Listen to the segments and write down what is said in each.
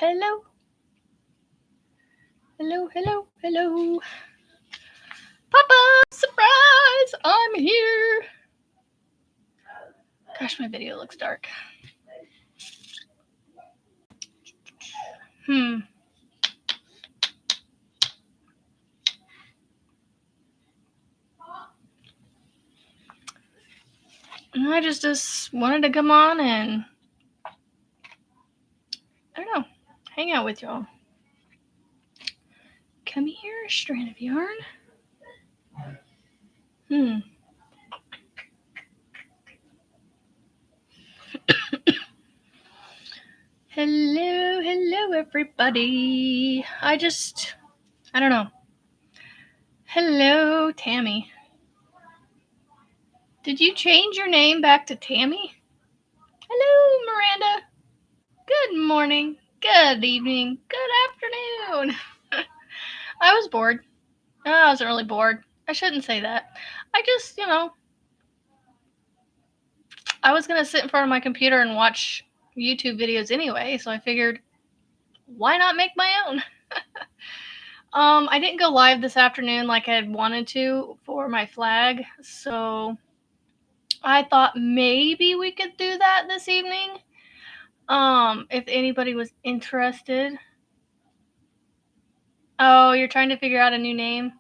hello. Hello, hello, hello. Papa, surprise! I'm here. Gosh, my video looks dark. I just wanted to come on and, I don't know, hang out with y'all. Come here, strand of yarn. Hello, hello, everybody. I don't know. Hello, Tammy. Did you change your name back to Tammy? Hello, Miranda. Good morning, good evening, good afternoon. I was bored. No, I wasn't really bored. I shouldn't say that. I just, I was going to sit in front of my computer and watch YouTube videos anyway, so I figured, why not make my own? I didn't go live this afternoon like I had wanted to for my flag, so I thought maybe we could do that this evening. If anybody was interested. Oh, you're trying to figure out a new name?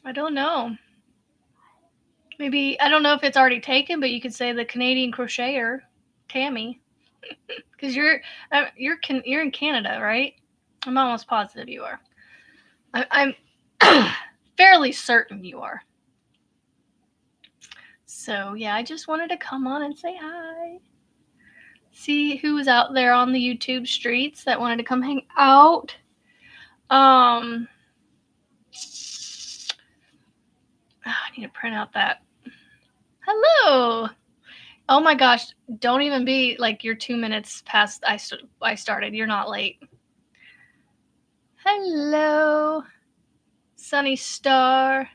I don't know. Maybe, I don't know if it's already taken, but you could say the Canadian Crocheter, Tammy. Because you're in Canada, right? I'm almost positive you are. I'm fairly certain you are. So yeah, I just wanted to come on and say hi. See who was out there on the YouTube streets that wanted to come hang out. I need to print out that. Hello. Oh my gosh, don't even be like you're 2 minutes past I started. You're not late. Hello, Sunny Star.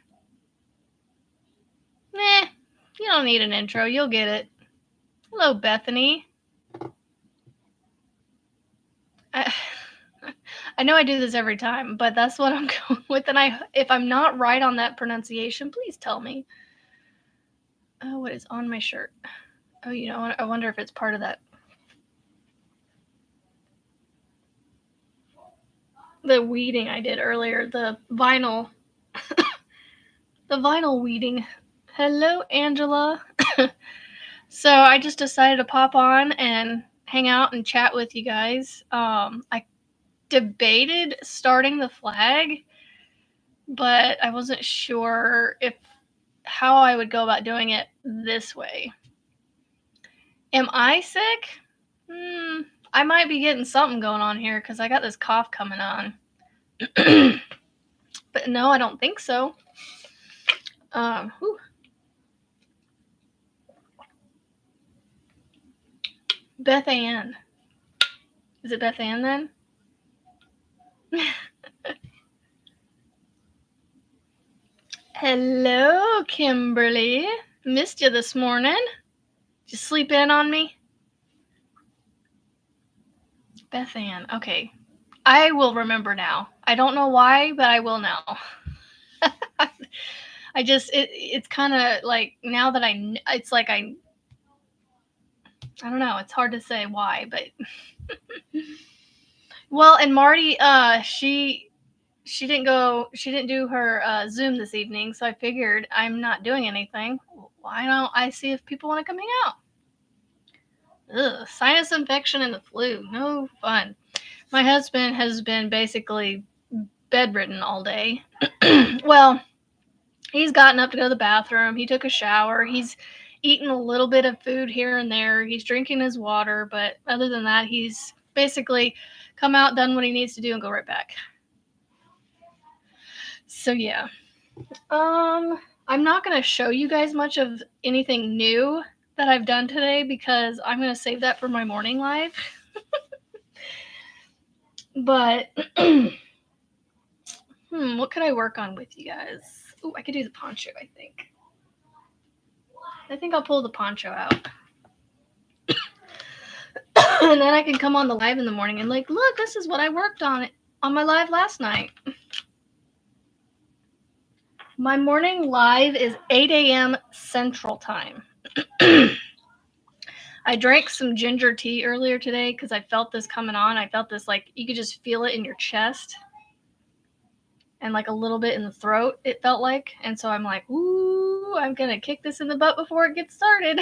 Nah, you don't need an intro. You'll get it. Hello, Bethany. I know I do this every time, but that's what I'm going with. And if I'm not right on that pronunciation, please tell me. Oh, what is on my shirt? Oh, I wonder if it's part of that. The weeding I did earlier, the vinyl. The vinyl weeding. Hello, Angela. So I just decided to pop on and hang out and chat with you guys. I debated starting the flag, but I wasn't sure how I would go about doing it this way. Am I sick? I might be getting something going on here because I got this cough coming on. But no, I don't think so. Beth Ann. Is it Beth Ann then? Hello, Kimberly. Missed you this morning. Did you sleep in on me? Beth Ann. Okay. I will remember now. I don't know why, but I will now. It's kind of like now that it's like I don't know. It's hard to say why, but well, and Marty, she didn't do her Zoom this evening, so I figured I'm not doing anything. Why don't I see if people want to come hang out? Ugh, sinus infection and the flu. No fun. My husband has been basically bedridden all day. Well, he's gotten up to go to the bathroom. He took a shower. He's eaten a little bit of food here and there. He's drinking his water, but other than that, he's basically come out, done what he needs to do, and go right back. So yeah. I'm not going to show you guys much of anything new that I've done today because I'm going to save that for my morning live. But what could I work on with you guys? Oh, I could do the poncho, I think. I think I'll pull the poncho out. And then I can come on the live in the morning and like, look, this is what I worked on my live last night. My morning live is 8 a.m. Central Time. I drank some ginger tea earlier today because I felt this coming on. I felt this, like, you could just feel it in your chest and like a little bit in the throat, it felt like. And so I'm like, ooh, I'm going to kick this in the butt before it gets started.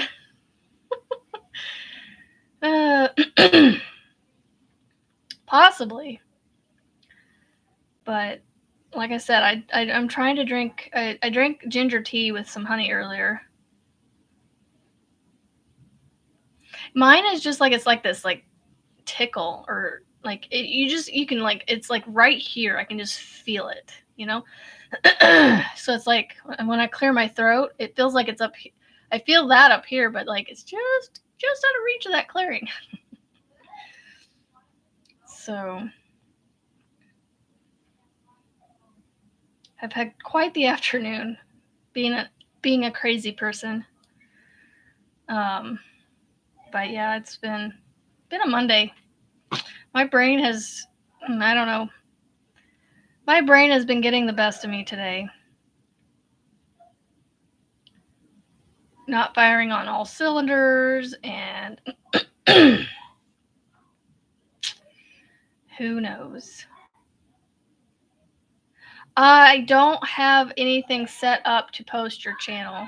Possibly. But like I said, I'm trying to drink, I drank ginger tea with some honey earlier. Mine is just like, it's like this, like, tickle, or like, you can, like, it's like right here. I can just feel it, you know? So it's like when I clear my throat, it feels like it's up. I feel that up here, but like it's just out of reach of that clearing. So I've had quite the afternoon, being a crazy person. But yeah, it's been a Monday. My brain has, I don't know. My brain has been getting the best of me today. Not firing on all cylinders, and who knows? I don't have anything set up to post your channel.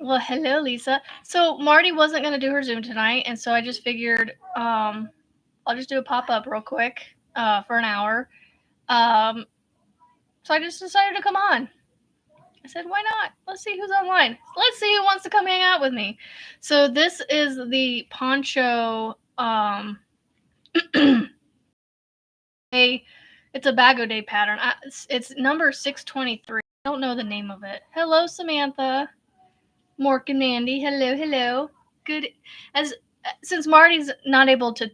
Well, hello, Lisa. So Marty wasn't going to do her Zoom tonight, and so I just figured I'll just do a pop-up real quick for an hour. So I just decided to come on. I said, why not? Let's see who's online. Let's see who wants to come hang out with me. So this is the poncho. It's a Bago Day pattern. It's number 623. I don't know the name of it. Hello, Samantha. Mork and Mandy. Hello. Good. Since Marty's not able to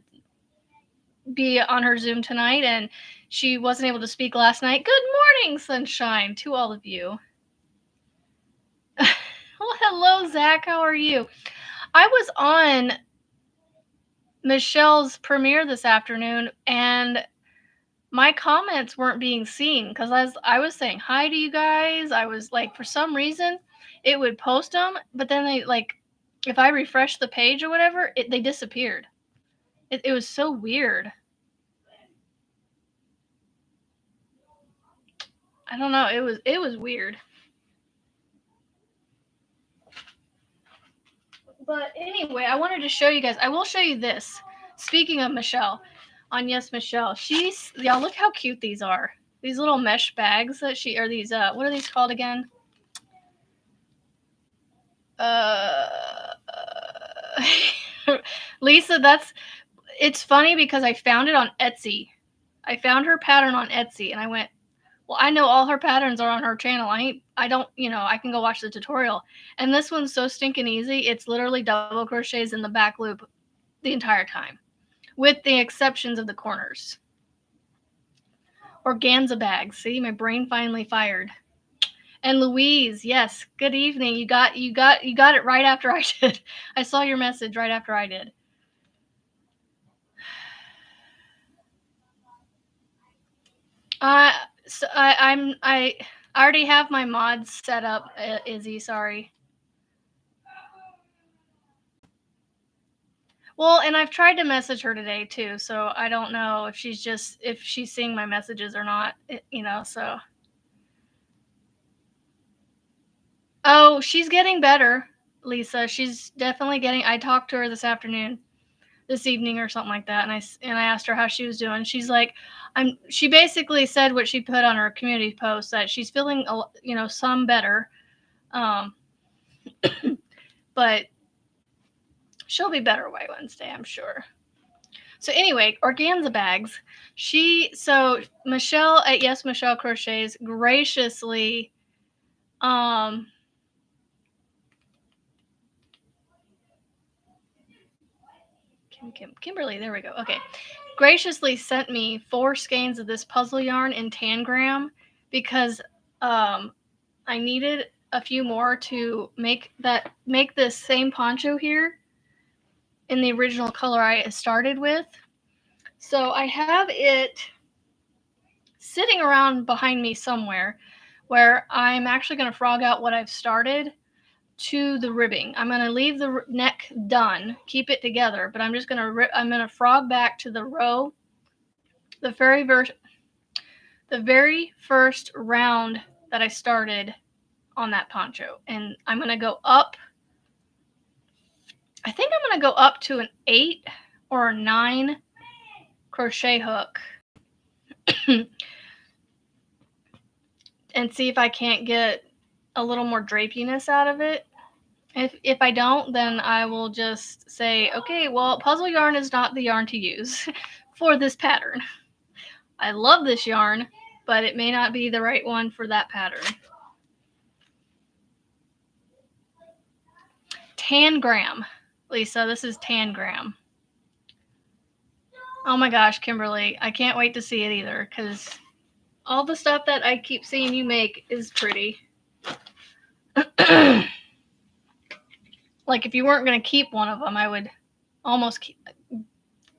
be on her Zoom tonight and she wasn't able to speak last night, good morning, sunshine, to all of you. Well, hello, Zach. How are you? I was on Michelle's premiere this afternoon, and my comments weren't being seen because I was saying hi to you guys. I was like, for some reason, it would post them, but then they, like, if I refresh the page or whatever, they disappeared. It was so weird. I don't know. It was weird. But anyway, I wanted to show you guys. I will show you this. Speaking of Michelle, on Yes Michelle, y'all look how cute these are. These little mesh bags that these what are these called again? Lisa, it's funny because I found it on Etsy. I found her pattern on Etsy and I went, well, I know all her patterns are on her channel. I don't, I can go watch the tutorial. And this one's so stinking easy. It's literally double crochets in the back loop the entire time, with the exceptions of the corners. Organza bags. See, my brain finally fired. And Louise, yes, good evening. You got it right after I did. I saw your message right after I did. So I already have my mods set up, Izzy, sorry. Well, and I've tried to message her today too, so I don't know if she's seeing my messages or not, so. Oh, she's getting better, Lisa. She's definitely I talked to her this evening or something like that, and I asked her how she was doing. She's like, she basically said what she put on her community post, that she's feeling, some better. But she'll be better by Wednesday, I'm sure. So anyway, organza bags. So Michelle at Yes Michelle Crochets graciously, Kimberly, there we go. Okay. Graciously sent me 4 skeins of this puzzle yarn in Tangram because I needed a few more to make this same poncho here in the original color I started with. So I have it sitting around behind me somewhere where I'm actually going to frog out what I've started to the ribbing. I'm going to leave the neck done, keep it together, but I'm just going to I'm going to frog back to the row, the very first round that I started on that poncho, and I'm going to go up. I think I'm going to go up to an 8 or a 9 crochet hook and see if I can't get a little more drapiness out of it. If I don't, then I will just say, okay, well, puzzle yarn is not the yarn to use for this pattern. I love this yarn, but it may not be the right one for that pattern. Tangram. Lisa, this is Tangram. Oh my gosh, Kimberly, I can't wait to see it either, because all the stuff that I keep seeing you make is pretty. Like, if you weren't going to keep one of them, I would almost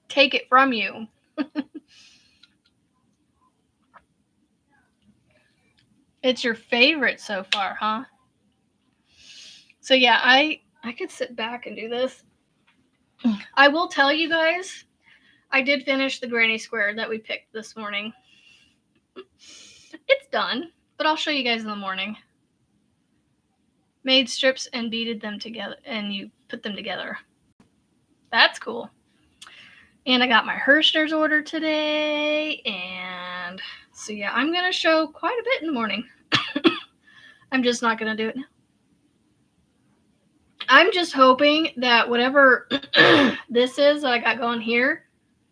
take it from you. It's your favorite so far, huh? So yeah, I could sit back and do this. I will tell you guys, I did finish the granny square that we picked this morning. It's done, but I'll show you guys in the morning. Made strips and beaded them together, and you put them together. That's cool. And I got my Hershner's order today, and so yeah, I'm going to show quite a bit in the morning. I'm just not going to do it now. I'm just hoping that whatever this is that I got going here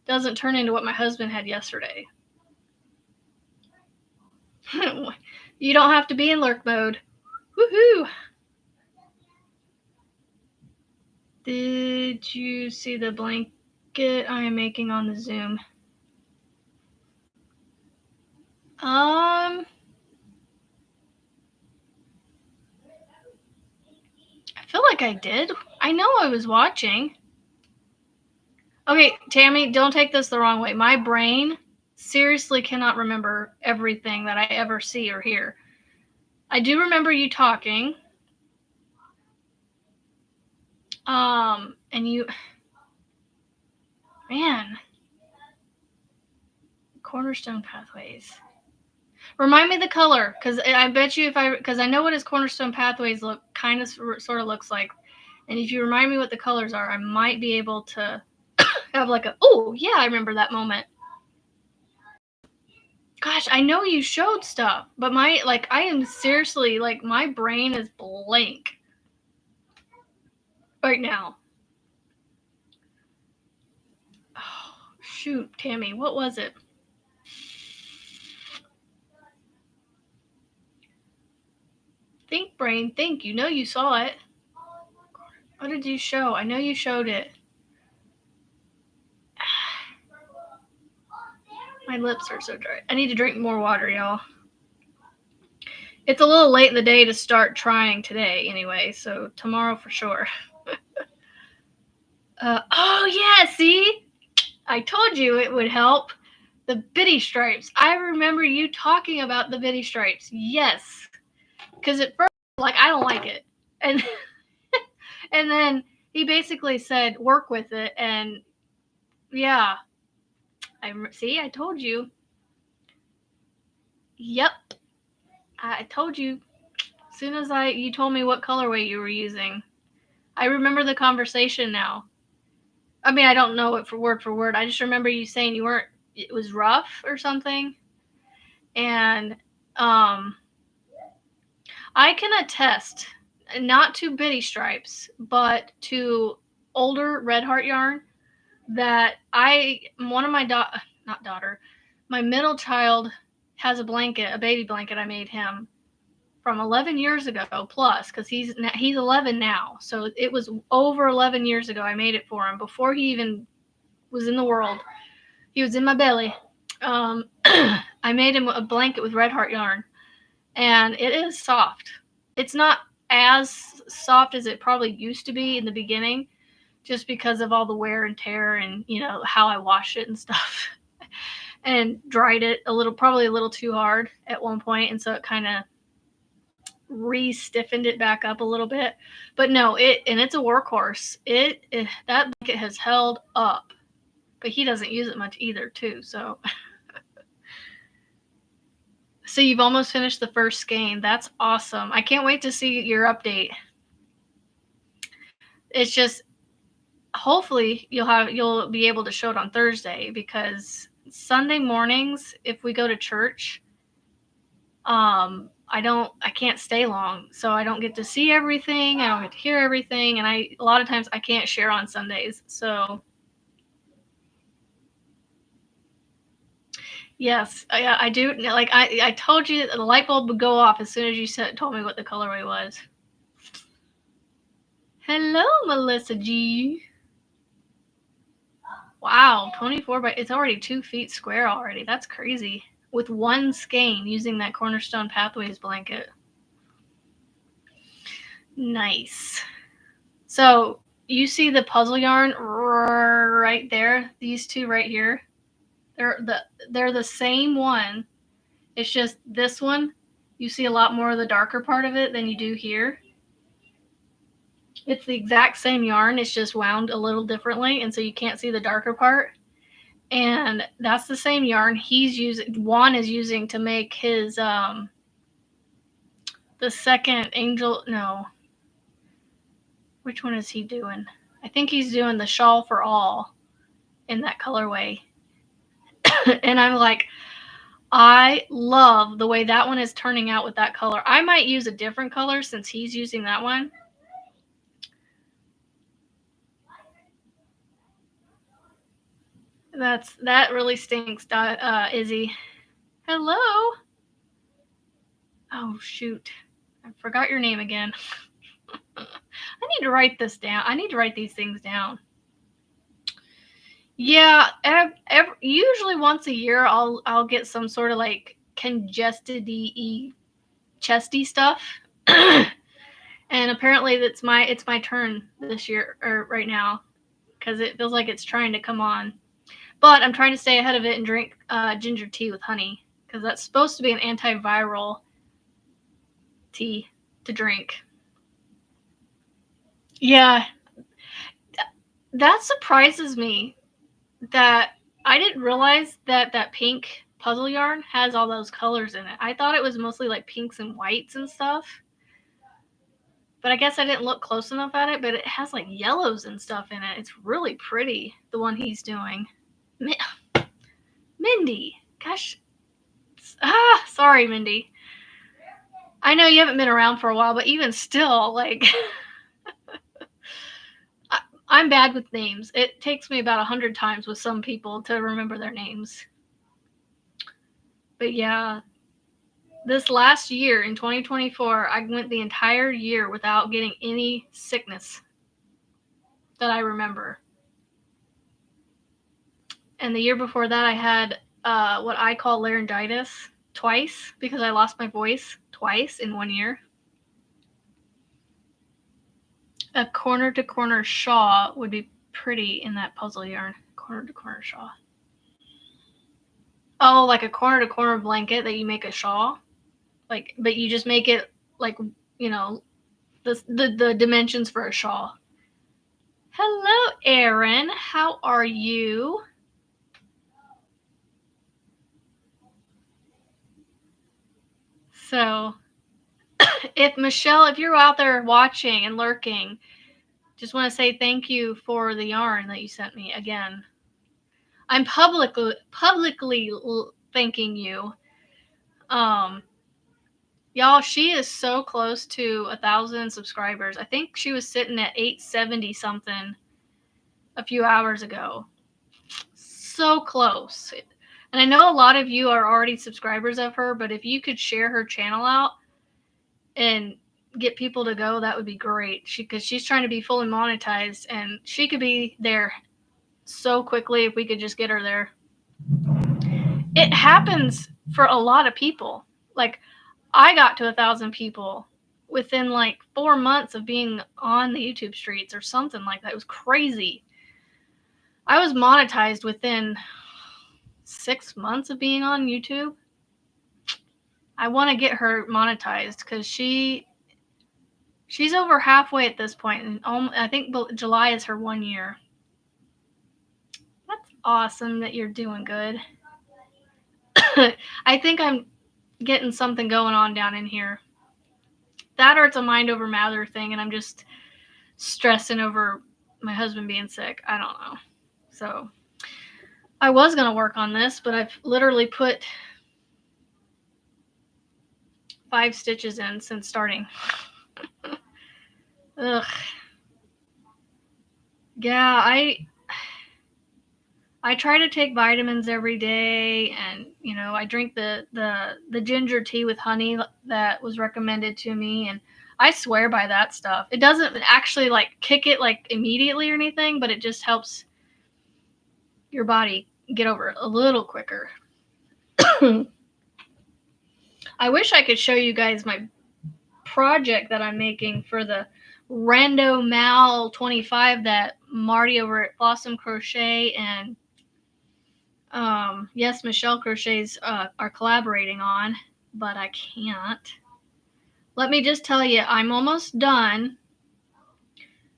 doesn't turn into what my husband had yesterday. You don't have to be in lurk mode. Woohoo! Did you see the blanket I am making on the Zoom? I feel like I did. I know I was watching. Okay, Tammy, don't take this the wrong way. My brain seriously cannot remember everything that I ever see or hear. I do remember you talking. And you, man, Cornerstone Pathways. Remind me the color, because I bet you because I know what his Cornerstone Pathways look, kind of sort of looks like. And if you remind me what the colors are, I might be able to have like oh yeah, I remember that moment. Gosh, I know you showed stuff, but I am seriously, my brain is blank right now. Oh, shoot, Tammy, what was it? Think, brain, think. You know you saw it. What did you show? I know you showed it. My lips are so dry. I need to drink more water, y'all. It's a little late in the day to start trying today anyway, so tomorrow for sure. Oh, yeah, see? I told you it would help. The bitty stripes. I remember you talking about the bitty stripes. Yes. Because at first, I don't like it. And and then he basically said, work with it. And yeah. I told you. Yep. I told you. As soon as you told me what colorway you were using. I remember the conversation now. I mean, I don't know it for word. I just remember you saying it was rough or something. And I can attest, not to bitty stripes, but to older Red Heart yarn, that one of my my middle child has a baby blanket I made him from 11 years ago plus, because he's 11 now. So it was over 11 years ago I made it for him, before he even was in the world. He was in my belly. I made him a blanket with Red Heart yarn, and it is soft. It's not as soft as it probably used to be in the beginning, just because of all the wear and tear and, you know, how I washed it and stuff. And dried it probably a little too hard at one point, and so it kind of re-stiffened it back up a little bit. But no, it's a workhorse. That blanket has held up, but he doesn't use it much either, too. So, so you've almost finished the first skein. That's awesome. I can't wait to see your update. It's just hopefully you'll be able to show it on Thursday, because Sunday mornings, if we go to church, I can't stay long, so I don't get to see everything. I don't get to hear everything, and a lot of times I can't share on Sundays. So yes, I do. Like I told you, the light bulb would go off as soon as you told me what the colorway was. Hello, Melissa G. Wow, 24 by, it's already 2 feet square already. That's crazy. With one skein using that Cornerstone Pathways blanket. Nice. So you see the puzzle yarn right there? These two right here? They're the same one. It's just this one, you see a lot more of the darker part of it than you do here. It's the exact same yarn. It's just wound a little differently, and so you can't see the darker part. And that's the same yarn Juan is using to make his the second angel. No, which one is he doing? I think he's doing the shawl for all in that colorway. And I'm like, I love the way that one is turning out with that color. I might use a different color since he's using that one. That really stinks, Izzy. Hello. Oh shoot, I forgot your name again. I need to write this down. I need to write these things down. Yeah, usually once a year I'll get some sort of like congested-y, chesty stuff. And apparently it's my turn this year, or right now, because it feels like it's trying to come on. But I'm trying to stay ahead of it and drink ginger tea with honey, because that's supposed to be an antiviral tea to drink. Yeah, that surprises me that I didn't realize that pink puzzle yarn has all those colors in it. I thought it was mostly like pinks and whites and stuff. But I guess I didn't look close enough at it, but it has like yellows and stuff in it. It's really pretty, the one he's doing. Mindy, gosh. Sorry, Mindy. I know you haven't been around for a while, but even still, like, I'm bad with names. It takes me about 100 times with some people to remember their names. But yeah, this last year in 2024, I went the entire year without getting any sickness that I remember. And the year before that, I had what I call laryngitis twice, because I lost my voice twice in 1 year. A corner-to-corner shawl would be pretty in that puzzle yarn. Corner-to-corner shawl. Oh, like a corner-to-corner blanket that you make a shawl? Like, but you just make it like, you know, the dimensions for a shawl. Hello, Erin. How are you? So, if Michelle, if you're out there watching and lurking, just want to say thank you for the yarn that you sent me again. I'm publicly thanking you. Y'all, she is so close to 1,000 subscribers. I think she was sitting at 870 something a few hours ago. So close. And I know a lot of you are already subscribers of her, but if you could share her channel out and get people to go, that would be great. Because she's trying to be fully monetized, and she could be there so quickly if we could just get her there. It happens for a lot of people. Like, I got to 1,000 people within like 4 months of being on the YouTube streets or something like that. It was crazy. I was monetized within 6 months of being on YouTube. I want to get her monetized because she's over halfway at this point, and I think July is her 1 year. That's awesome that you're doing good. I think I'm getting something going on down in here. That or it's a mind over matter thing, and I'm just stressing over my husband being sick. I don't know. So I was going to work on this, but I've literally put 5 stitches in since starting. Ugh. Yeah, I try to take vitamins every day, and I drink the ginger tea with honey that was recommended to me, and I swear by that stuff. It doesn't actually like kick it like immediately or anything, but it just helps your body get over it a little quicker. I wish I could show you guys my project that I'm making for the Rando Mal 25 that Marty over at Blossom Crochet and yes, Michelle Crochets are collaborating on, but I can't. Let me just tell you, I'm almost done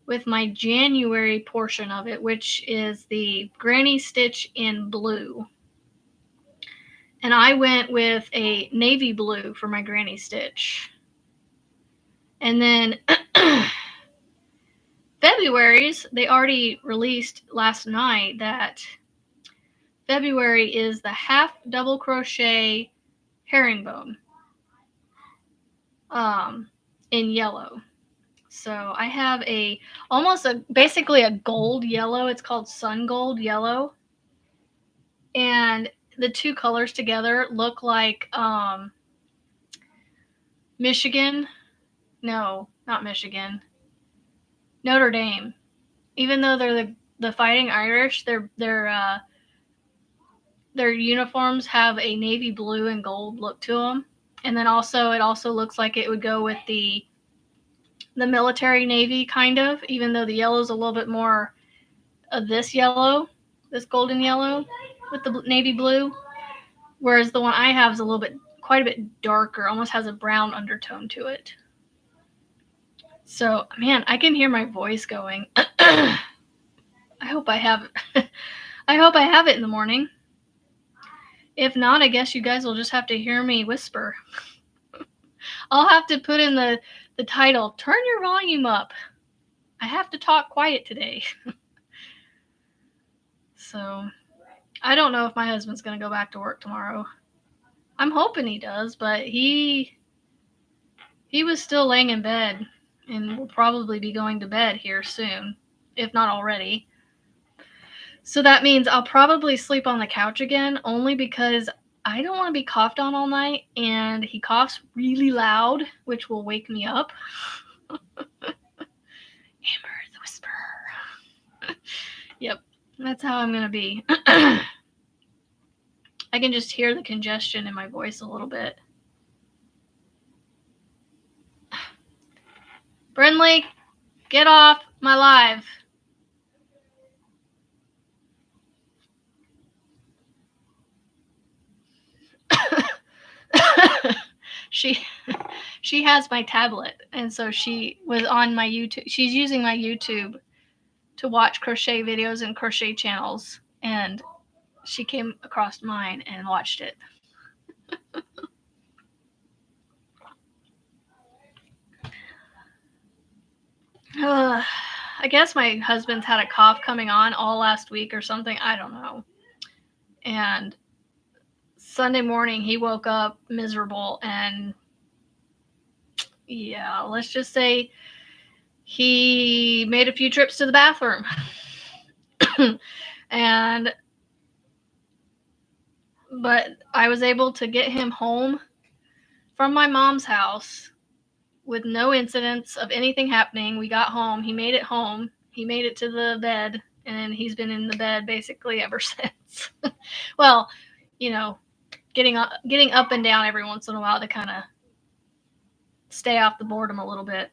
with my January portion of it, which is the granny stitch in blue. And I went with a navy blue for my granny stitch. And then February's, they already released last night that February is the half double crochet herringbone in yellow. So I have basically a gold yellow. It's called sun gold yellow. And the two colors together look like Michigan. No, not Michigan. Notre Dame. Even though they're the Fighting Irish, their uniforms have a navy blue and gold look to them. And then it also looks like it would go with the military navy kind of, even though the yellow is a little bit more of this yellow, this golden yellow with the navy blue, whereas the one I have is quite a bit darker, almost has a brown undertone to it. So, man, I can hear my voice going. I hope I have it in the morning. If not, I guess you guys will just have to hear me whisper. I'll have to put in the title, turn your volume up. I have to talk quiet today. So, I don't know if my husband's going to go back to work tomorrow. I'm hoping he does, but he was still laying in bed and will probably be going to bed here soon, if not already. So that means I'll probably sleep on the couch again, only because I don't want to be coughed on all night, and he coughs really loud, which will wake me up. Amber the Whisperer. Yep, that's how I'm going to be. I can just hear the congestion in my voice a little bit. Brinley, get off my live. She has my tablet, and so she was on my YouTube. She's using my YouTube to watch crochet videos and crochet channels, and she came across mine and watched it. I guess my husband's had a cough coming on all last week or something. I don't know. And Sunday morning, he woke up miserable, and yeah, let's just say he made a few trips to the bathroom. But I was able to get him home from my mom's house with no incidents of anything happening. We got home. He made it home. He made it to the bed, and he's been in the bed basically ever since. Well, getting up and down every once in a while to kind of stay off the boredom a little bit.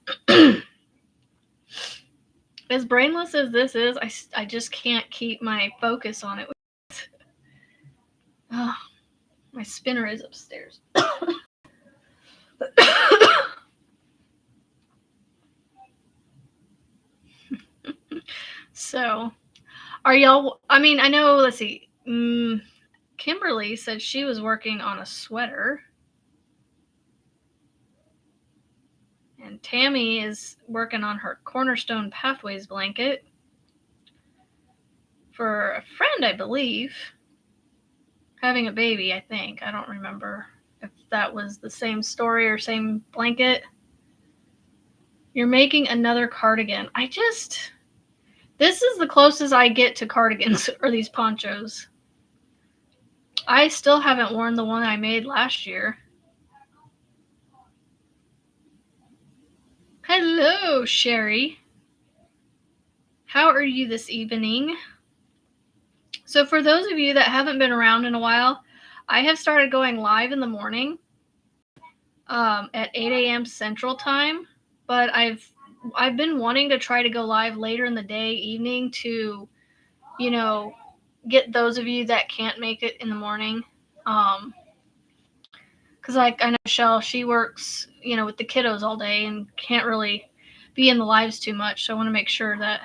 As brainless as this is, I just can't keep my focus on it. Oh, my spinner is upstairs. So, are y'all, I mean, I know, let's see, Kimberly said she was working on a sweater. And Tammy is working on her Cornerstone Pathways blanket for a friend, I believe. Having a baby, I think. I don't remember if that was the same story or same blanket. You're making another cardigan. This is the closest I get to cardigans, or these ponchos. I still haven't worn the one I made last year. Hello, Sherry. How are you this evening? So for those of you that haven't been around in a while, I have started going live in the morning at 8 a.m. Central Time, but I've been wanting to try to go live later in the day, evening, to, you know, get those of you that can't make it in the morning. Because like I know Michelle, she works, with the kiddos all day and can't really be in the lives too much. So I want to make sure that.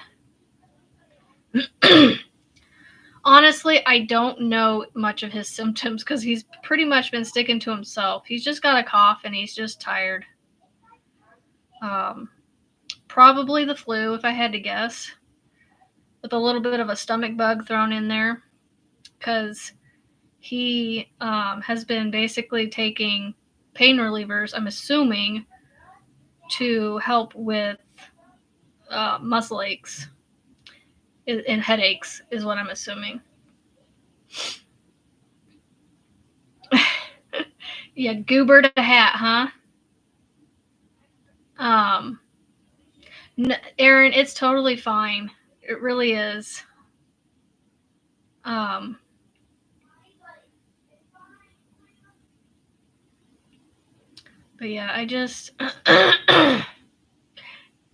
Honestly, I don't know much of his symptoms because he's pretty much been sticking to himself. He's just got a cough and he's just tired. Probably the flu, if I had to guess, with a little bit of a stomach bug thrown in there, because he has been basically taking pain relievers, I'm assuming, to help with muscle aches and headaches, is what I'm assuming. Yeah, goobered a hat, huh? Aaron, it's totally fine. It really is. But yeah, I just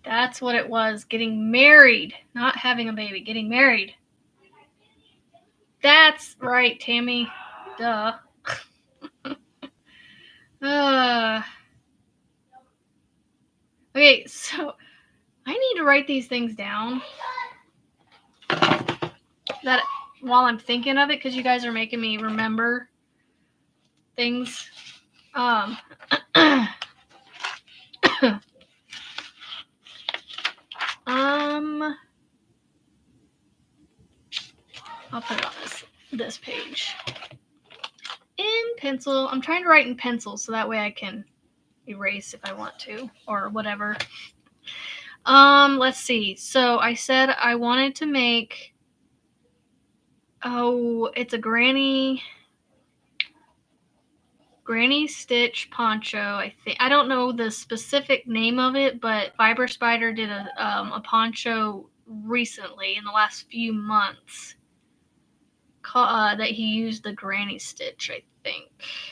that's what it was. Getting married, not having a baby, getting married. That's right, Tammy. Duh. Okay, so I need to write these things down that while I'm thinking of it, because you guys are making me remember things. I'll put it on this page in pencil. I'm trying to write in pencil so that way I can erase if I want to, or whatever. Let's see. So I said I wanted to make, it's a granny stitch poncho. I don't know the specific name of it, but Fiber Spider did a poncho recently in the last few months that he used the granny stitch, I think.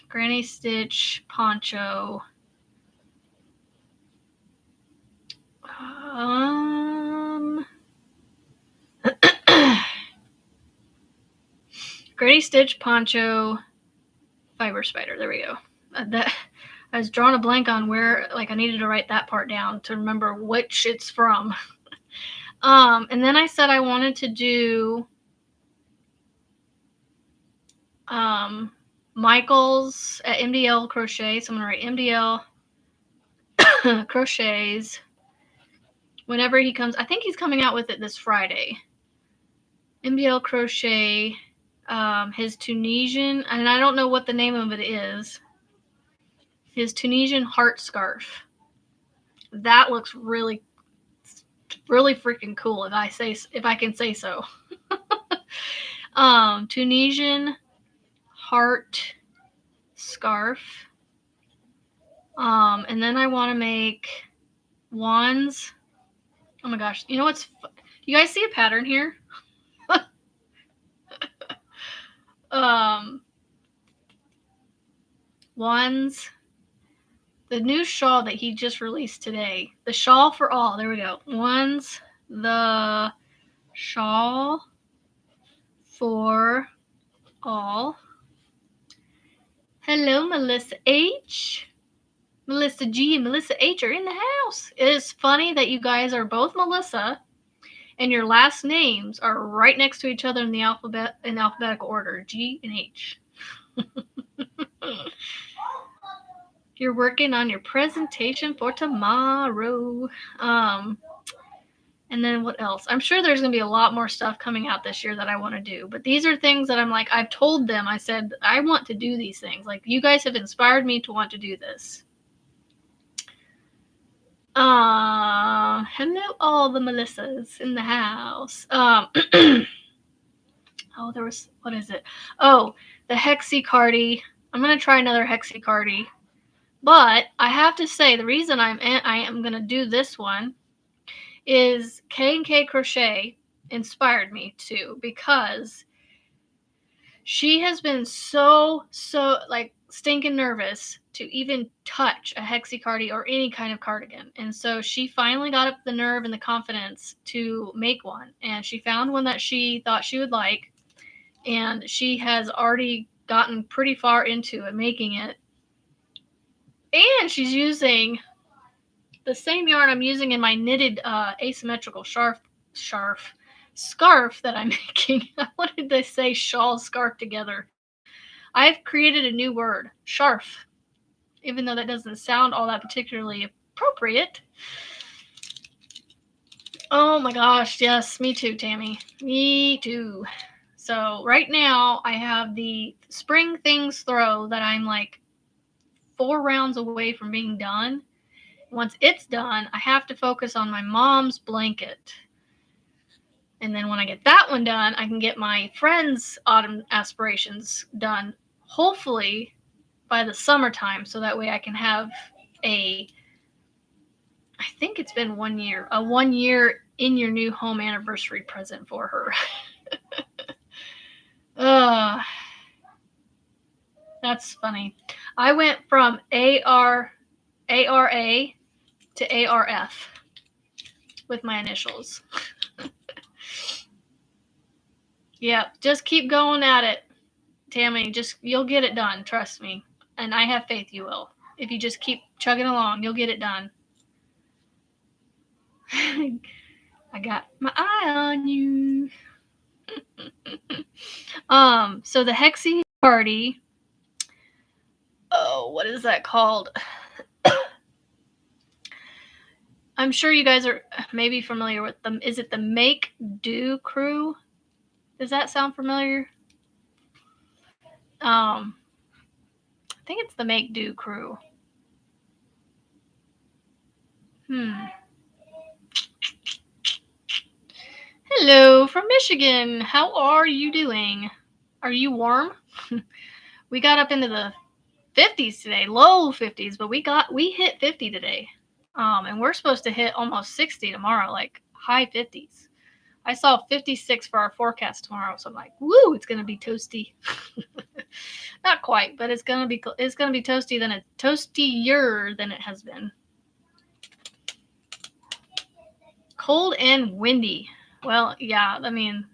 Granny stitch poncho. Granny stitch poncho Fiber Spider. There we go. That I was drawing a blank on where, like, I needed to write that part down to remember which it's from. And then I said I wanted to do Michael's at MDL Crochet. So I'm gonna write MDL Crochets whenever he comes. I think he's coming out with it this Friday. MDL Crochet, his Tunisian, and I don't know what the name of it is. His Tunisian heart scarf. That looks really, really freaking cool, if I can say so. Tunisian heart scarf. And then I want to make wands. Oh my gosh. You know what's... You guys see a pattern here? Wands. the new shawl that he just released today. The shawl for all. There we go. One's the shawl for all. Hello, Melissa H. Melissa G and Melissa H are in the house. It is funny that you guys are both Melissa and your last names are right next to each other in the alphabet in alphabetical order, G and H. You're working on your presentation for tomorrow. And then what else? I'm sure there's going to be a lot more stuff coming out this year that I want to do. But these are things that I'm like, I've told them, I said, I want to do these things. Like, you guys have inspired me to want to do this. Hello, all the Melissas in the house. Oh, there was, what is it? Oh, the Hexicardi. I'm going to try another Hexicardi. But I have to say, the reason I am going to do this one is K&K Crochet inspired me to, because she has been so like stinking nervous to even touch a Hexicardi or any kind of cardigan. And so she finally got up the nerve and the confidence to make one. And she found one that she thought she would like. And she has already gotten pretty far into it, making it. And she's using the same yarn I'm using in my knitted asymmetrical scarf that I'm making. I wanted to say shawl, scarf together. I've created a new word, scarf, even though that doesn't sound all that particularly appropriate. Oh my gosh, yes, me too, Tammy. Me too. So right now I have the spring things throw that I'm like 4 rounds away from being done. Once it's done, I have to focus on my mom's blanket. And then when I get that one done, I can get my friend's autumn aspirations done, hopefully by the summertime, so that way I can have I think it's been 1 year, a 1 year in your new home anniversary present for her. That's funny. I went from ARA to ARF with my initials. Yeah, just keep going at it, Tammy. You'll get it done, trust me. And I have faith you will. If you just keep chugging along, you'll get it done. I got my eye on you. So the Hexicardi. Oh, what is that called? I'm sure you guys are maybe familiar with them. Is it the Make Do crew? Does that sound familiar? I think it's the Make Do crew. Hello from Michigan. How are you doing? Are you warm? We got up into the 50s today, low 50s, but we hit 50 today. And we're supposed to hit almost 60 tomorrow, like high 50s. I saw 56 for our forecast tomorrow, so I'm like, woo, it's gonna be toasty. Not quite, but it's gonna be toastier than it has been. Cold and windy. Well, yeah, I mean,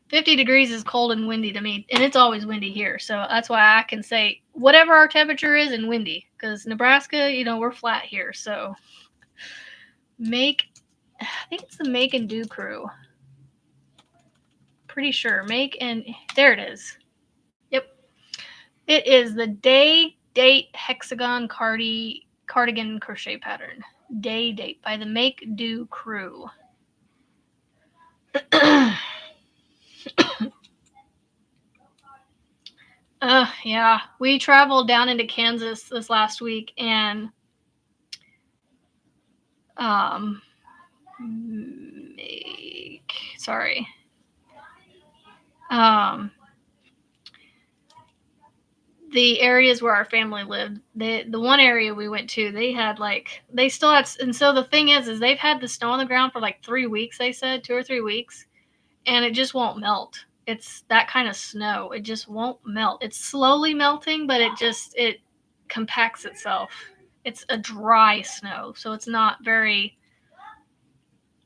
50 degrees is cold and windy to me, and it's always windy here, so that's why I can say whatever our temperature is and windy, because Nebraska, we're flat here, so I think it's the Make and Do crew. Pretty sure. There it is. Yep. It is the Day Date Hexagon Cardigan Crochet Pattern. Day Date by the Make Do crew. Yeah. We traveled down into Kansas this last week, and the areas where our family lived, the one area we went to, they still had, and so the thing is they've had the snow on the ground for like 3 weeks, they said 2 or 3 weeks, and it just won't melt. It's that kind of snow. It just won't melt. It's slowly melting, but it compacts itself. It's a dry snow, so it's not very,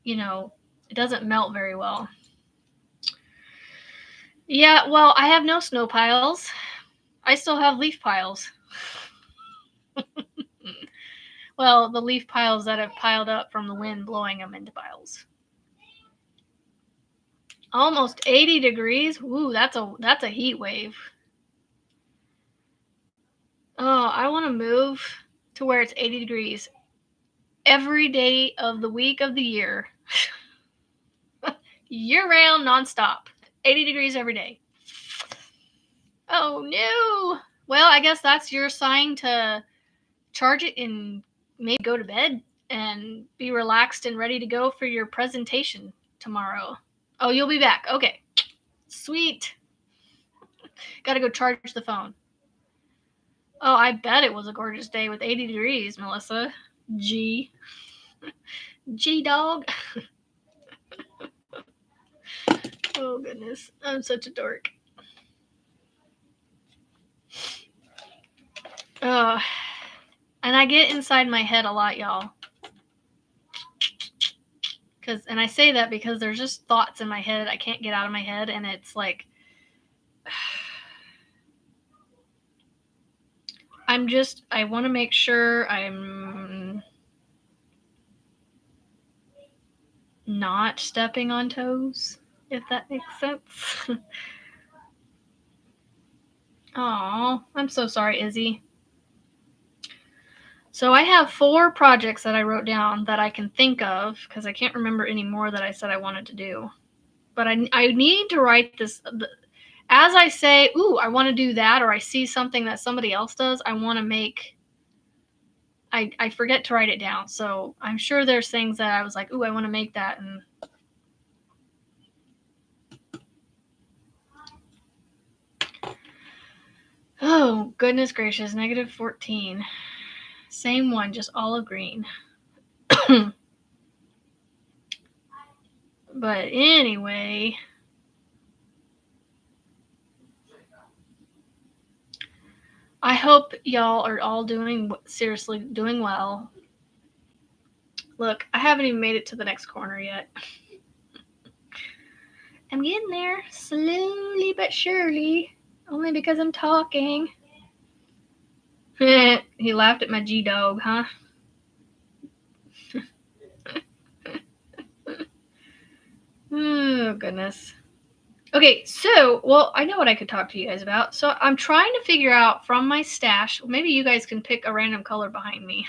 it doesn't melt very well. Yeah, well, I have no snow piles. I still have leaf piles. Well, the leaf piles that have piled up from the wind blowing them into piles. Almost 80 degrees. Ooh, that's a heat wave. Oh, I want to move to where it's 80 degrees every day of the week of the year. Year round, nonstop. 80 degrees every day. Oh no. Well, I guess that's your sign to charge it and maybe go to bed and be relaxed and ready to go for your presentation tomorrow. Oh, you'll be back. Okay. Sweet. Gotta go charge the phone. Oh, I bet it was a gorgeous day with 80 degrees, Melissa. G. G dog. Oh, goodness. I'm such a dork. And I get inside my head a lot, y'all. And I say that because there's just thoughts in my head I can't get out of my head, and it's like I want to make sure I'm not stepping on toes, if that makes sense. Oh, I'm so sorry, Izzy. So I have 4 projects that I wrote down that I can think of, because I can't remember any more that I said I wanted to do. But I need to write this. As I say, ooh, I want to do that, or I see something that somebody else does, I want to make. I forget to write it down. So I'm sure there's things that I was like, ooh, I want to make that. And oh, goodness gracious, -14. Same one, just olive green. But anyway, I hope y'all are all seriously doing well. Look, I haven't even made it to the next corner yet. I'm getting there, slowly but surely, only because I'm talking. He laughed at my G-dog, huh? Oh, goodness. Okay, so, well, I know what I could talk to you guys about. So I'm trying to figure out from my stash, maybe you guys can pick a random color behind me.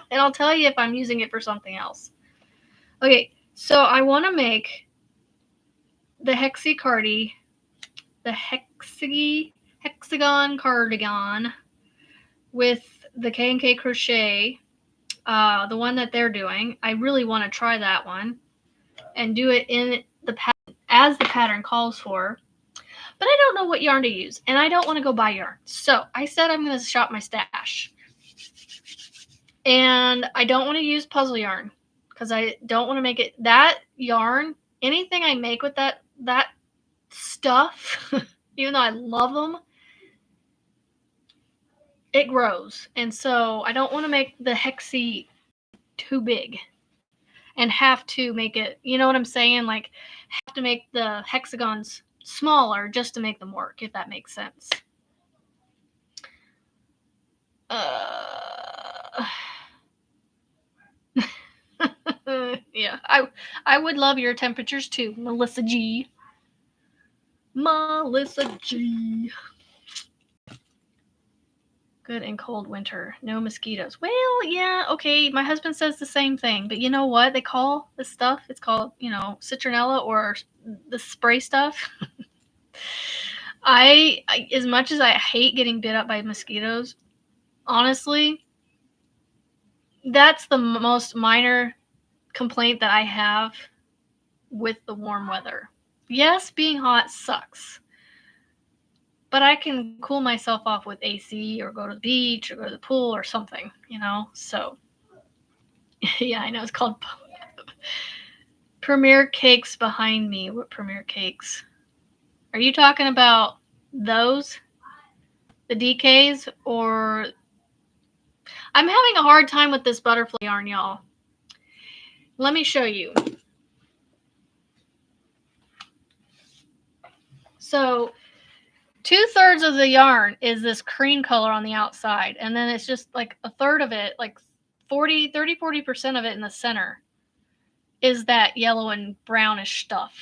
And I'll tell you if I'm using it for something else. Okay, so I want to make the hexagon cardigan with the K&K Crochet, the one that they're doing. I really want to try that one and do it in the pattern as the pattern calls for. But I don't know what yarn to use, and I don't want to go buy yarn. So I said I'm going to shop my stash. And I don't want to use puzzle yarn because I don't want to make it that yarn. Anything I make with that stuff, even though I love them, it grows. And so I don't want to make the hexie too big and have to make it, you know what I'm saying? Like, have to make the hexagons smaller just to make them work, if that makes sense. Yeah, I would love your temperatures too, Melissa G. Melissa G. Good and cold winter. No mosquitoes. Well, yeah, okay. My husband says the same thing. But you know what they call this stuff? It's called, citronella or the spray stuff. I as much as I hate getting bit up by mosquitoes, honestly, that's the most minor complaint that I have with the warm weather. Yes, being hot sucks. But I can cool myself off with AC or go to the beach or go to the pool or something, So, yeah, I know it's called Premier Cakes behind me. What Premier Cakes? Are you talking about those? The DKs? Or I'm having a hard time with this butterfly yarn, y'all. Let me show you. So 2/3 of the yarn is this cream color on the outside, and then it's just like a third of it, like 40% of it in the center is that yellow and brownish stuff.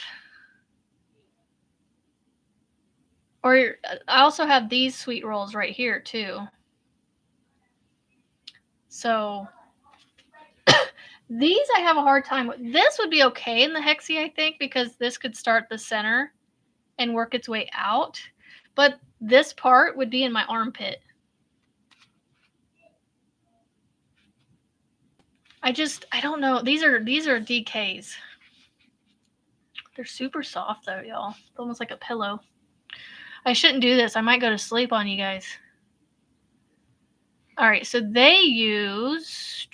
Or I also have these sweet rolls right here too. So these I have a hard time with. This would be okay in the hexie, I think, because this could start the center and work its way out. But this part would be in my armpit. I don't know. These are DKs. They're super soft though, y'all. It's almost like a pillow. I shouldn't do this. I might go to sleep on you guys. All right, so they use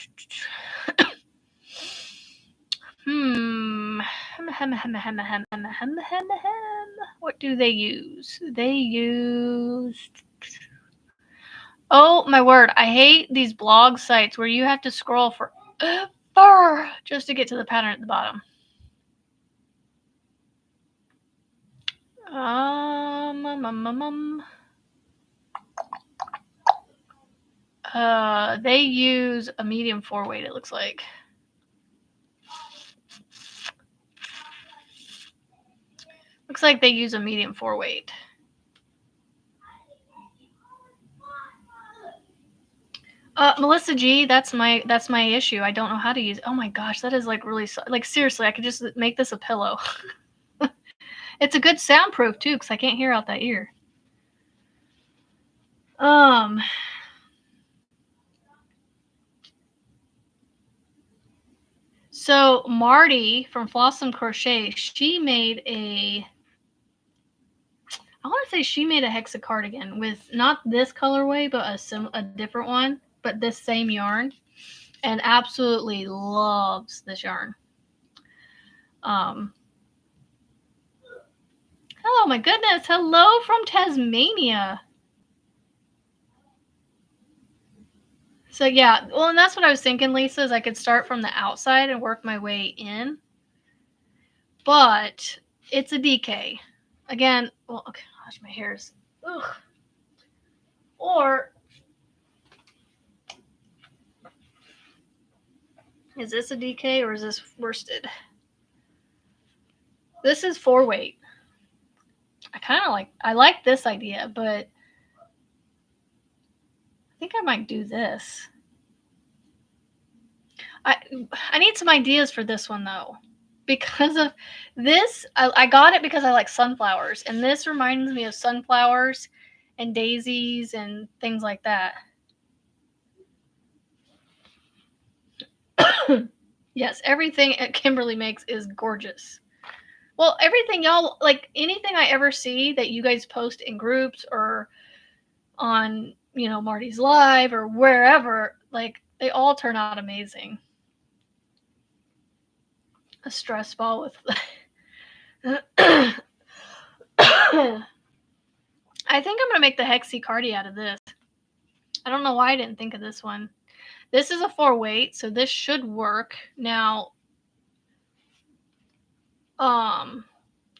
what do they use? They use oh my word, I hate these blog sites where you have to scroll forever just to get to the pattern at the bottom. They use a medium 4-weight, it looks like. Looks like they use a medium 4-weight. Melissa G, that's my issue. I don't know how to use it. Oh my gosh, that is like really like seriously, I could just make this a pillow. It's a good soundproof too, because I can't hear out that ear. So Marty from Flossom Crochet, she made a hexa cardigan with not this colorway, but a different one, but this same yarn, and absolutely loves this yarn. Oh my goodness! Hello from Tasmania. So yeah, well, and that's what I was thinking, Lisa, is I could start from the outside and work my way in. But it's a DK. Again, well, okay, gosh, my hair's, ugh. Or, is this a DK or is this worsted? This is 4-weight. I like this idea, but I think I might do this. I need some ideas for this one though, because of this. I got it because I like sunflowers, and this reminds me of sunflowers and daisies and things like that. Yes, everything Kimberly makes is gorgeous. Well, everything y'all, like anything I ever see that you guys post in groups or on, Marty's Live or wherever, like they all turn out amazing. A stress ball with I think I'm going to make the hexie cardi out of this. I don't know why I didn't think of this one. This is a 4-weight, so this should work. Now,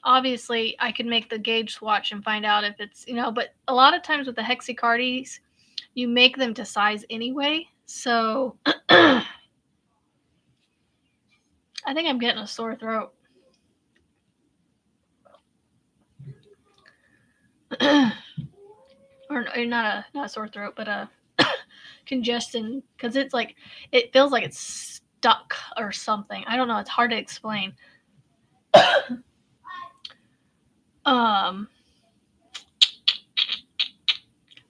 obviously I could make the gauge swatch and find out if it's, but a lot of times with the hexie cardis, you make them to size anyway. So I think I'm getting a sore throat. Or not a sore throat, but a congestion, because it's like it feels like it's stuck or something. I don't know. It's hard to explain.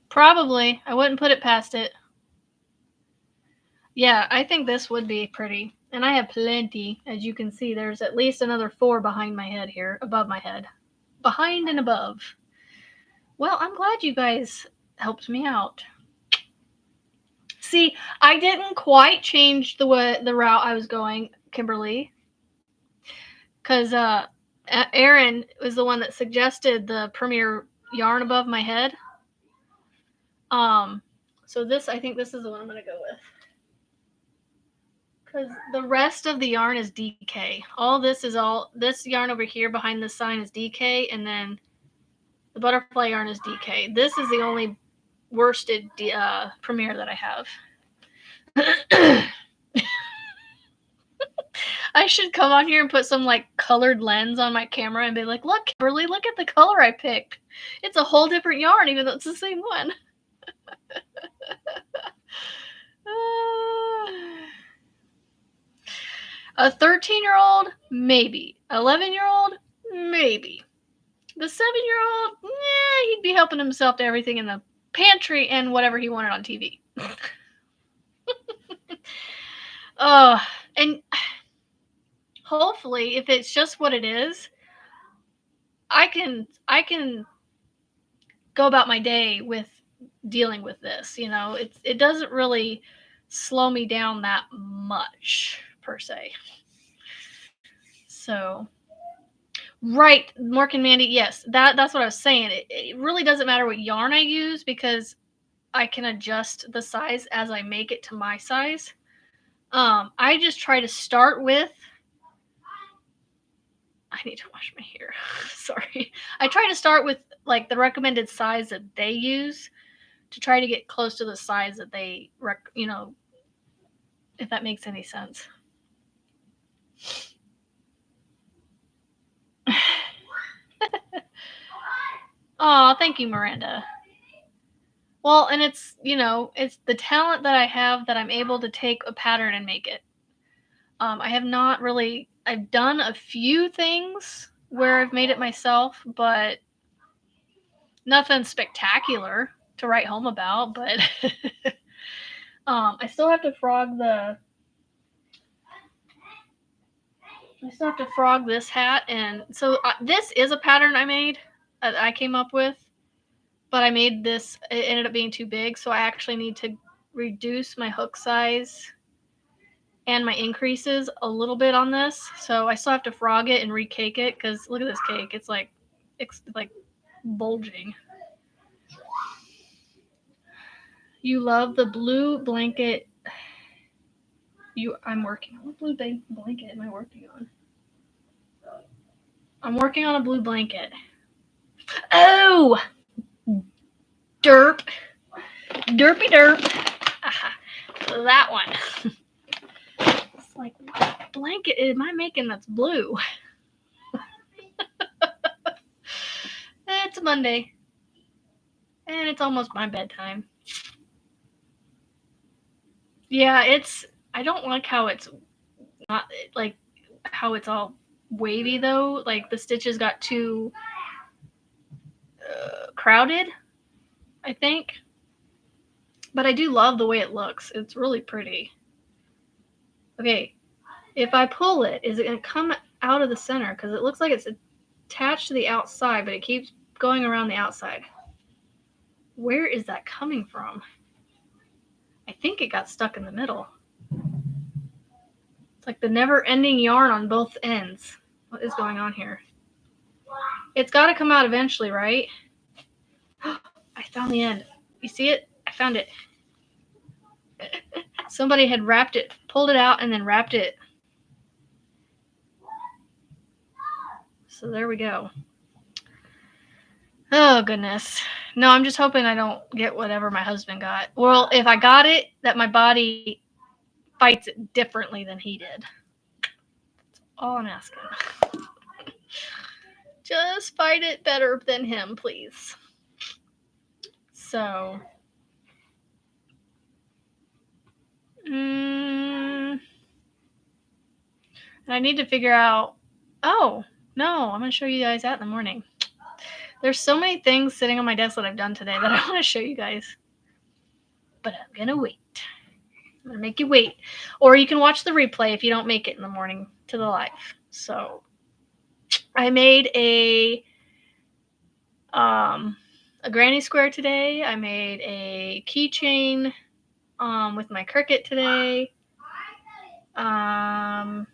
Probably. I wouldn't put it past it. Yeah, I think this would be pretty. And I have plenty. As you can see, there's at least another 4 behind my head here, above my head. Behind and above. Well, I'm glad you guys helped me out. See, I didn't quite change the route I was going, Kimberly. Because Erin was the one that suggested the Premier yarn above my head. So So this, I think this is the one I'm going to go with. Because the rest of the yarn is DK. All this is this yarn over here behind this sign is DK, and then the butterfly yarn is DK. This is the only worsted Premier that I have. I should come on here and put some like colored lens on my camera and be like, look, Kimberly, look at the color I picked. It's a whole different yarn, even though it's the same one. A 13-year-old, maybe. 11-year-old, maybe. The 7-year-old, he'd be helping himself to everything in the pantry and whatever he wanted on TV. And hopefully, if it's just what it is, I can go about my day with dealing with this. You know, it doesn't really slow me down that much per se. So, right, Mork and Mandy, yes, that's what I was saying. It really doesn't matter what yarn I use because I can adjust the size as I make it to my size. I just try to start with. I need to wash my hair. Sorry. I try to start with like the recommended size that they use to try to get close to the size that they, if that makes any sense. Oh, thank you, Miranda. Well, and it's, it's the talent that I have that I'm able to take a pattern and make it. I have not really, I've done a few things where I've made it myself, but nothing spectacular to write home about, but I still have to frog this hat, and so this is a pattern I made that I came up with, but I made this, it ended up being too big, so I actually need to reduce my hook size and my increases a little bit on this, so I still have to frog it and recake it, because look at this cake, it's like bulging. You love the blue blanket. I'm working on. What blue blanket am I working on? I'm working on a blue blanket. Oh! Derp. Derpy derp. Aha. That one. It's like, what blanket am I making that's blue? It's Monday. And it's almost my bedtime. Yeah, I don't like how it's not, like, how it's all wavy, though. Like, the stitches got too crowded, I think. But I do love the way it looks. It's really pretty. Okay, if I pull it, is it going to come out of the center? Because it looks like it's attached to the outside, but it keeps going around the outside. Where is that coming from? I think it got stuck in the middle. It's like the never-ending yarn on both ends. What is going on here? It's got to come out eventually, right? I found the end. You see it? I found it. Somebody had wrapped it, pulled it out, and then wrapped it. So there we go. Oh, goodness. No, I'm just hoping I don't get whatever my husband got. Well, if I got it, that my body fights it differently than he did. That's all I'm asking. Just fight it better than him, please. So, and I need to figure out, oh, no, I'm going to show you guys that in the morning. There's so many things sitting on my desk that I've done today that I want to show you guys. But I'm going to wait. I'm going to make you wait. Or you can watch the replay if you don't make it in the morning to the live. So I made a granny square today. I made a keychain with my Cricut today. I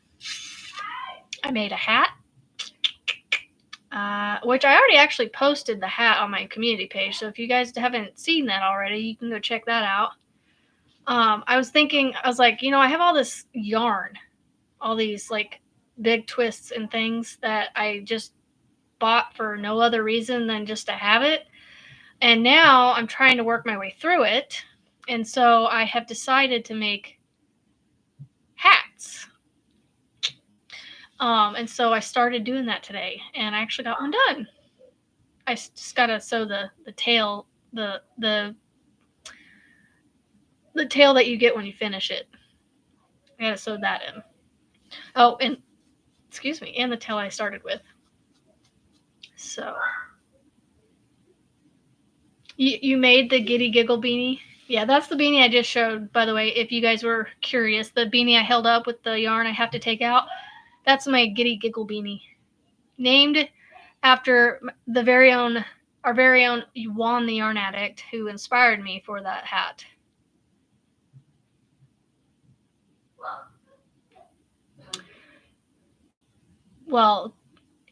made a hat. which I already actually posted the hat on my community page. So if you guys haven't seen that already, you can go check that out. I was like, I have all this yarn, all these like big twists and things that I just bought for no other reason than just to have it. And now I'm trying to work my way through it. And so I have decided to make hats. And so I started doing that today, and I actually got one done. I just gotta sew the tail, the tail that you get when you finish it. I gotta sew that in. Oh, and excuse me, and the tail I started with. So you made the Giddy Giggle beanie? Yeah, that's the beanie I just showed, by the way, if you guys were curious. The beanie I held up with the yarn I have to take out, that's my Giddy Giggle beanie. Named after our very own Juan the Yarn Addict, who inspired me for that hat. Well,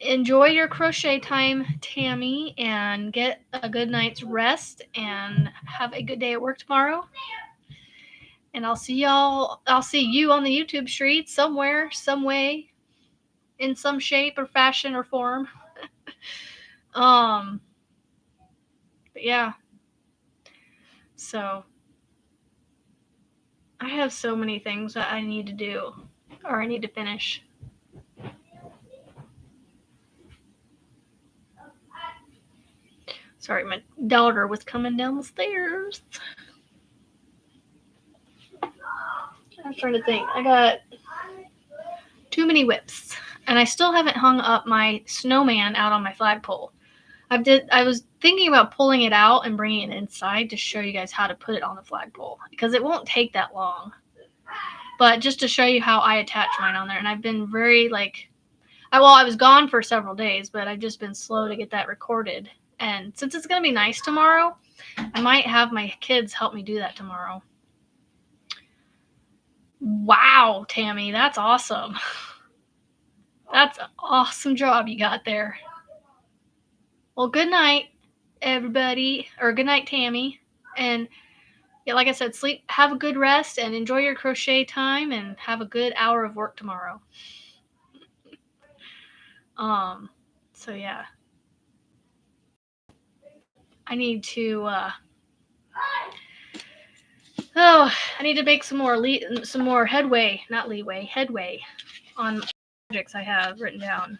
enjoy your crochet time, Tammy, and get a good night's rest, and have a good day at work tomorrow. And I'll see you on the YouTube street somewhere, some way, in some shape or fashion or form. But yeah. So I have so many things that I need to do, or I need to finish. Sorry, my daughter was coming down the stairs. I'm trying to think. I got too many whips, and I still haven't hung up my snowman out on my flagpole. I was thinking about pulling it out and bringing it inside to show you guys how to put it on the flagpole, because it won't take that long. But just to show you how I attach mine on there, and I've been very I was gone for several days, but I've just been slow to get that recorded. And since it's going to be nice tomorrow, I might have my kids help me do that tomorrow. Wow, Tammy, that's awesome. That's an awesome job you got there. Well, good night, everybody, or good night, Tammy. And yeah, like I said, have a good rest, and enjoy your crochet time, and have a good hour of work tomorrow. So yeah. I need to I need to make some more headway on projects I have written down.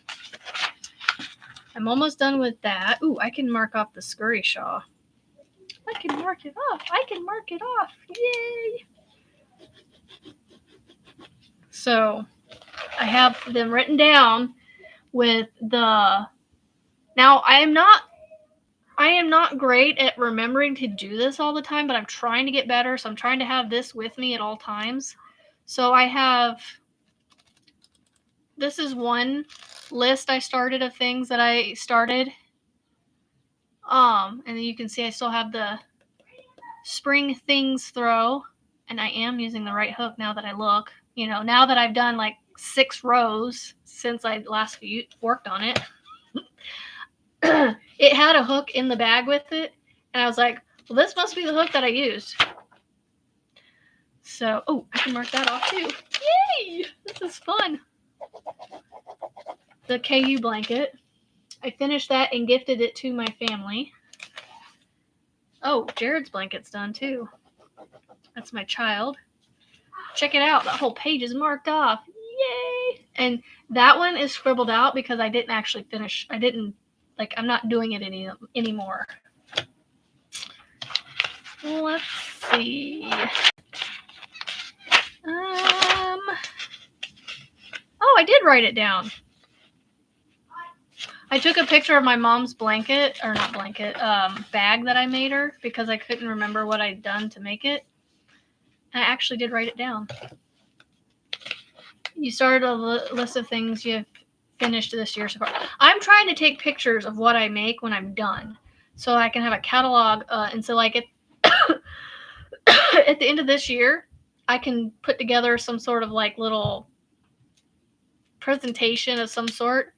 I'm almost done with that. Ooh, I can mark off the scurry shawl. I can mark it off. Yay! So I have them written down with the. Now I am not great at remembering to do this all the time, but I'm trying to get better. So I'm trying to have this with me at all times. So this is one list I started of things that I started. And then you can see I still have the spring things throw, and I am using the right hook now that I look. Now that I've done like 6 rows since I last worked on it. It had a hook in the bag with it, and I was like, well, this must be the hook that I used. So, I can mark that off too. Yay! This is fun. The KU blanket. I finished that and gifted it to my family. Oh, Jared's blanket's done too. That's my child. Check it out. That whole page is marked off. Yay! And that one is scribbled out because I didn't actually finish. I'm not doing it anymore. Let's see. I did write it down. I took a picture of my mom's bag that I made her because I couldn't remember what I'd done to make it. I actually did write it down. You started a list of things you have finished this year so far. I'm trying to take pictures of what I make when I'm done, so I can have a catalog. And so, at the end of this year, I can put together some sort of little presentation of some sort,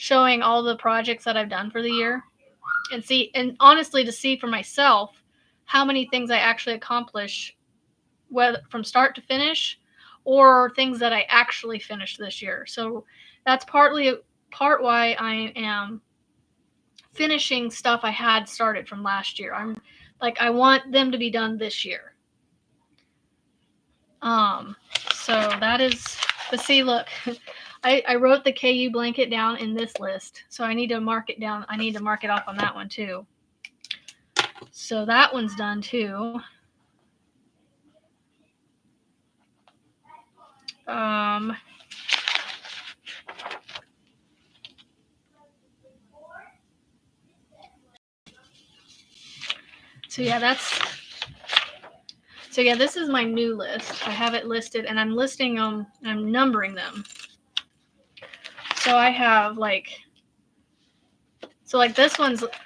showing all the projects that I've done for the year, and honestly to see for myself how many things I actually accomplish, whether from start to finish, or things that I actually finished this year. So that's part why I am finishing stuff I had started from last year. I want them to be done this year. So that is, but see, look, I wrote the KU blanket down in this list, so I need to mark it down. I need to mark it off on that one too. So that one's done too. So yeah, this is my new list. I have it listed, and I'm listing them, and I'm numbering them. So I have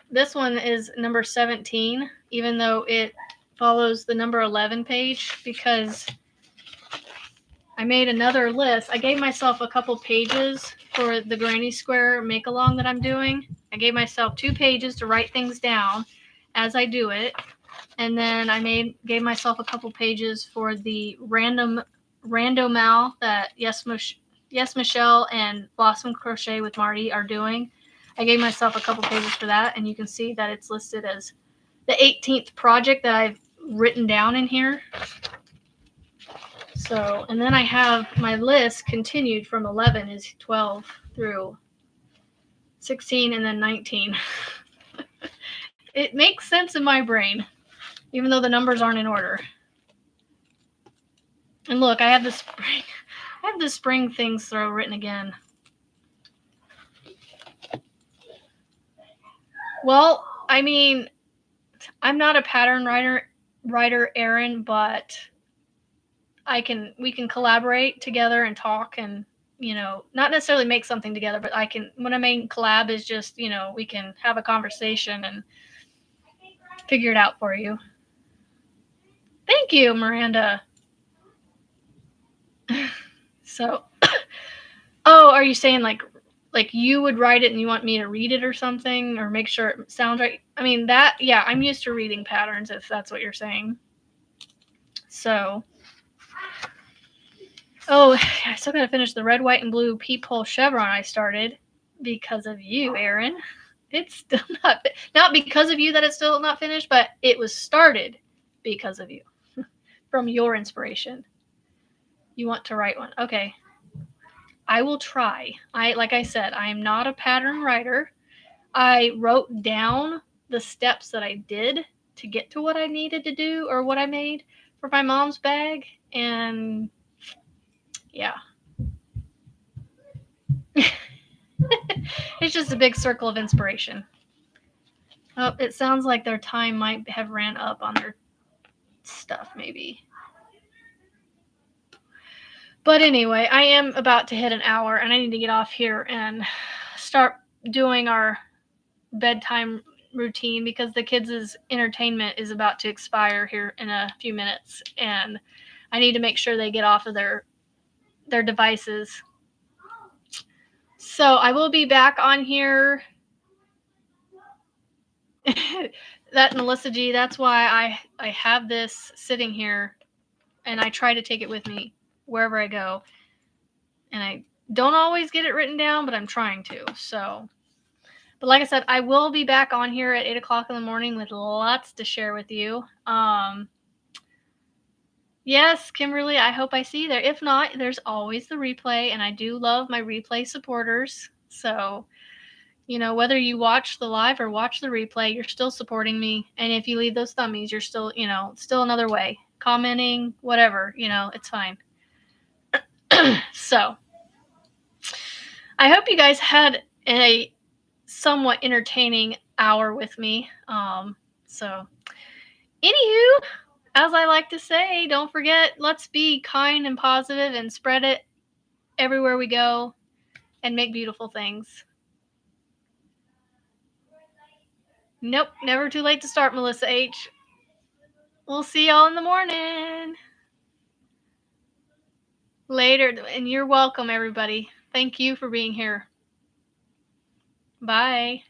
this one is number 17, even though it follows the number 11 page, because I made another list. I gave myself a couple pages for the Granny Square make-along that I'm doing. I gave myself 2 pages to write things down as I do it. And then I gave myself a couple pages for the randomal that Yes Michelle and Blossom Crochet with Marty are doing. I gave myself a couple pages for that, and you can see that it's listed as the 18th project that I've written down in here. So, and then I have my list continued from 11 is 12 through 16 and then 19. It makes sense in my brain, even though the numbers aren't in order. And look, I have the spring things throw written again. Well, I mean, I'm not a pattern writer, Erin, but we can collaborate together and talk, and not necessarily make something together, but what I mean collab is just, we can have a conversation and figure it out for you. Thank you, Miranda. So, oh, are you saying like you would write it and you want me to read it or something, or make sure it sounds right? I mean, yeah, I'm used to reading patterns, if that's what you're saying. So, oh, I still gotta finish the red, white, and blue peephole chevron I started because of you, Erin. It's still not because of you that it's still not finished, but it was started because of you, from your inspiration. You want to write one. Okay. I will try. Like I said, I am not a pattern writer. I wrote down the steps that I did to get to what I needed to do, or what I made for my mom's bag, and yeah. It's just a big circle of inspiration. Oh, it sounds like their time might have ran up on their stuff, maybe. But anyway, I am about to hit an hour, and I need to get off here and start doing our bedtime routine, because the kids' entertainment is about to expire here in a few minutes, and I need to make sure they get off of their devices. So I will be back on here. That Melissa G, that's why I have this sitting here, and I try to take it with me wherever I go. And I don't always get it written down, but I'm trying to. So, but like I said, I will be back on here at 8 o'clock in the morning with lots to share with you. Yes, Kimberly, I hope I see you there. If not, there's always the replay, and I do love my replay supporters. So, whether you watch the live or watch the replay, you're still supporting me. And if you leave those thummies, you're still, still another way. Commenting, whatever, it's fine. So, I hope you guys had a somewhat entertaining hour with me. So, anywho, as I like to say, don't forget, let's be kind and positive and spread it everywhere we go and make beautiful things. Nope, never too late to start, Melissa H. We'll see y'all in the morning. Later, and you're welcome, everybody. Thank you for being here. Bye.